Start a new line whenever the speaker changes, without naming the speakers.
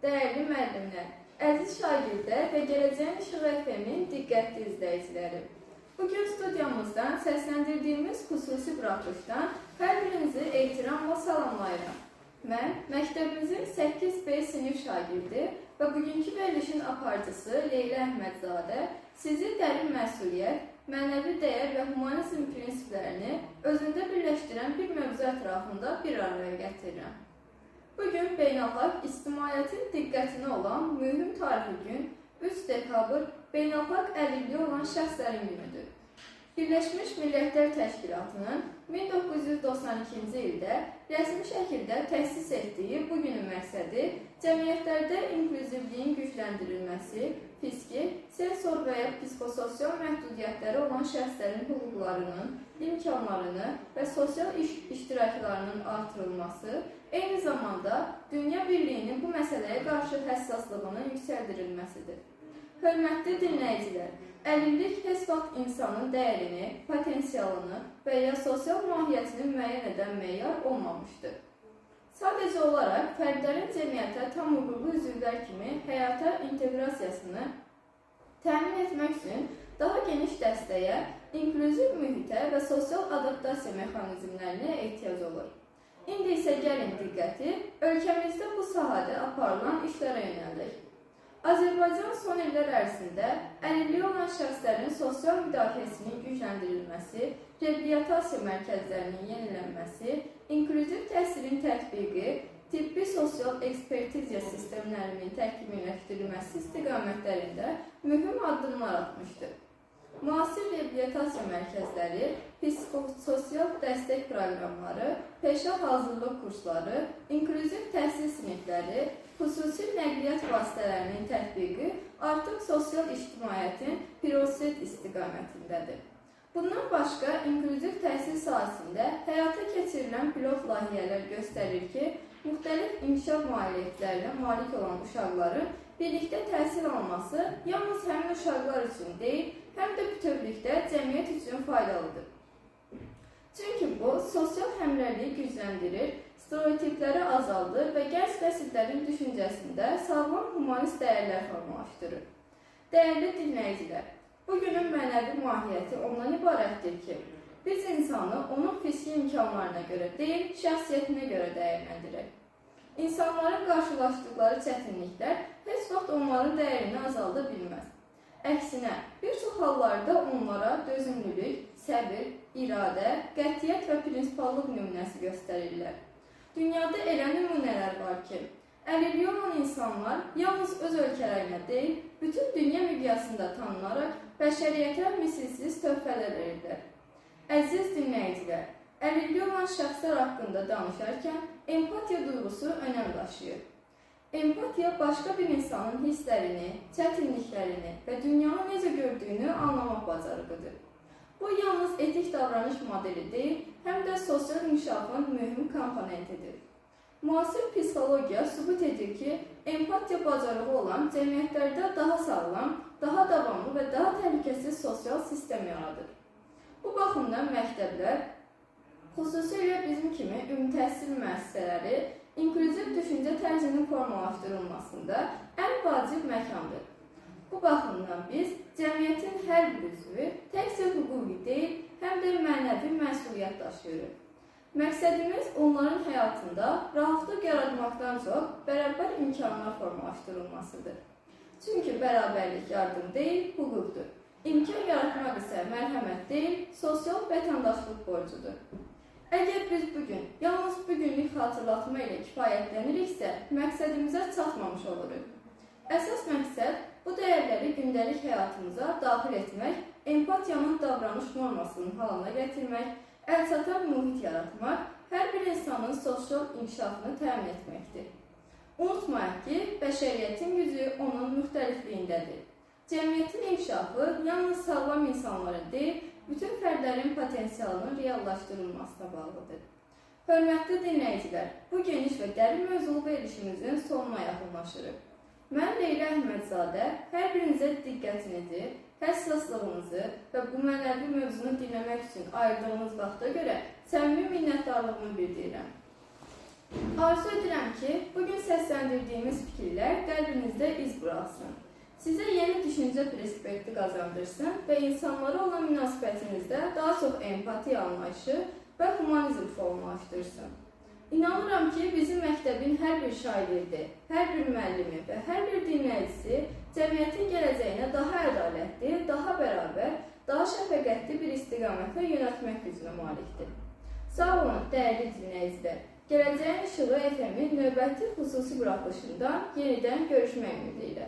Değerli müəllimlər, əziz şagirdlər və Gələcəyin İşığı FM-in diqqətli izləyiciləri. Bugün studiyamızdan səsləndirdiyimiz xüsusi buraxılışdan hər birinizi ehtiramla salamlayıram. Mən məktəbimizin 8B sinif şagirdi və bugünkü verilişin aparıcısı Leyla Əhmədzadə sizi dərin məsuliyyət, mənəvi dəyər və humanizm prinsiplərini özündə birləşdirən bir mövzu ətrafında bir araya gətirirəm. Bugün beynəlxalq ictimaiyyətin diqqətinə olan mühüm tarixi gün 3 dekabr beynəlxalq əlilliyi olan şəxslərin günüdür. Birləşmiş Millətlər Təşkilatının 1992-ci ildə rəsmi şəkildə təsis etdiyi bu günün məqsədi cəmiyyətlərdə inklüzivliyin gücləndirilməsi, fiziki, sensor və ya psixososial məhdudiyyətləri olan şəxslərin hüquqlarının, imkanlarını və sosial iştiraklarının artırılması, eyni zamanda dünya birliyinin bu məsələyə qarşı həssaslığının yüksəldirilməsidir. Hörmətli dinləyicilər, əlillik heç vaxt insanın dəyərini, potensialını və ya sosial mahiyyətini müəyyən edən meyar olmamışdır. Sadəcə olaraq fərdlərin cəmiyyətə tam hüquqlu üzvlər kimi həyata inteqrasiyasını təmin etmək üçün daha geniş dəstəyə, inklüziv mühitə və sosial adaptasiya mexanizmlərinə ehtiyac olur. İndi isə gəlin diqqəti ölkəmizdə bu sahədə aparılan işlərə yönəldək. Azərbaycan son illər ərzində əlilliyi olan şəxslərin sosial müdafiəsinin gücləndirilməsi, reabilitasiya mərkəzlərinin yenilənməsi, inklüziv təhsilin tətbiqi, tibbi sosial ekspertiziya sistemlərinin təkmilləşdirilməsi istiqamətlərində mühüm addımlar atmışdır. Müasir reabilitasiya mərkəzləri, psixososial dəstək proqramları, peşə hazırlıq kursları, inklüziv təhsil sinifləri, xüsusi nəqliyyat vasitələrinin tətbiqi artıq sosial ictimaiyyətin prioritet istiqamətindədir. Bundan başqa, inklüziv təhsil sahəsində həyata keçirilən pilot layihələr göstərir ki, müxtəlif inkişaf mahiyyətlərinə malik olan uşaqların birlikdə təhsil alması yalnız həmin uşaqlar üçün deyil, həm də bütövlükdə cəmiyyət üçün faydalıdır. Çünki bu, sosial həmrəyliyi gücləndirir, stereotipləri azaldır və gənc nəsillərin düşüncəsində sağlam humanist dəyərlər formalaşdırır. Dəyərli dinləyicilər, bugünün mənəvi mahiyyəti ondan ibarətdir ki, biz insanı onun fiziki imkanlarına görə deyil, şəxsiyyətinə görə dəyərləndirək. İnsanların qarşılaşdıqları çətinliklər heç vaxt onların dəyərini azalda bilməz. Əksinə, bir çox hallarda onlara dözümlülük, səbir, iradə, qətiyyət və prinsipallıq nümunəsi göstərirlər. Dünyada elə nümunələr var ki, əlilliyi olan insanlar yalnız öz ölkələrinə deyil, bütün dünya miqyasında tanınaraq bəşəriyyətə misilsiz töhfələr verirlər. Əziz dinləyicilər, əlilliyi olan şəxslər haqqında danışarkən empatiya duyğusu önəm daşıyır. Empatiya başqa bir insanın hisslərini, çətinliklərini və dünyanı necə gördüyünü anlamaq bacarığıdır. Bu, yalnız etik davranış modeli deyil, həm də sosial inkişafın mühüm komponentidir. Müasir psixologiya sübut edir ki, empatiya bacarığı olan cəmiyyətlərdə daha sağlam, daha davamlı və daha təhlükəsiz sosial sistem yaradır. Bu baxımdan məktəblər, xüsusilə bizim kimi ümumi təhsil müəssisələri, inklüziv düşüncə tərzinin formalaşdırılmasında ən vacib məkandır. Bu baxımdan biz cəmiyyətin hər bir üzvü təkcə hüquqi deyil, həm də mənəvi məsuliyyət daşıyırıq. Məqsədimiz onların həyatında rahatlıq yaratmaqdan çox bərabər imkanlar formalaşdırılmasıdır. Çünki bərabərlik yardım deyil, hüquqdur. İmkan yaratmaq isə mərhəmət deyil, sosial vətəndaşlıq borcudur. Əgər biz bugün yalnız bugünlük xatırlatma ilə kifayətləniriksə, məqsədimizə çatmamış oluruq. Əsas məqsəd bu dəyərləri gündəlik həyatımıza daxil etmək, empatiyanın davranış normasının halına gətirmək, əlçatan mühit yaratmaq, hər bir insanın sosial inkişafını təmin etməkdir. Unutmayaq ki, bəşəriyyətin gücü onun müxtəlifliyindədir. Cəmiyyətin inkişafı yalnız sağlam insanların deyil, bütün fərdlərin potensialının reallaşdırılmasına bağlıdır. Hörmətli dinləyicilər, bu geniş və dərin mövzulu verilişimizin sonuna yaxınlaşırıq. Mən Leyla Əhmədzadə hər birinizə diqqətinizi, həssaslığınızı və bu mənəvi mövzunu dinləmək üçün ayırdığınız vaxta görə səmimi minnətdarlığımı bildirirəm. Arzu edirəm ki, bugün səsləndirdiyimiz fikirlər qəlbinizdə iz buraxsın. Sizə yeni düşüncə perspektivi qazandırsın və insanlara olan münasibətinizdə daha çox empatiya anlayışı və humanizm formalaşdırsın. İnanıram ki, bizim məktəbin hər bir şagirdi, hər bir müəllimi və hər bir dinləyicisi cəmiyyətin gələcəyinə daha ədalətli, daha bərabər, daha şəfəqətli bir istiqamətlə yönəltmək gücünə malikdir. Sağ olun, dəyərli dinləyicilər. Gələcəyin İşığı FM-in növbəti xüsusi buraxılışında yenidən görüşmək ümidi ilə.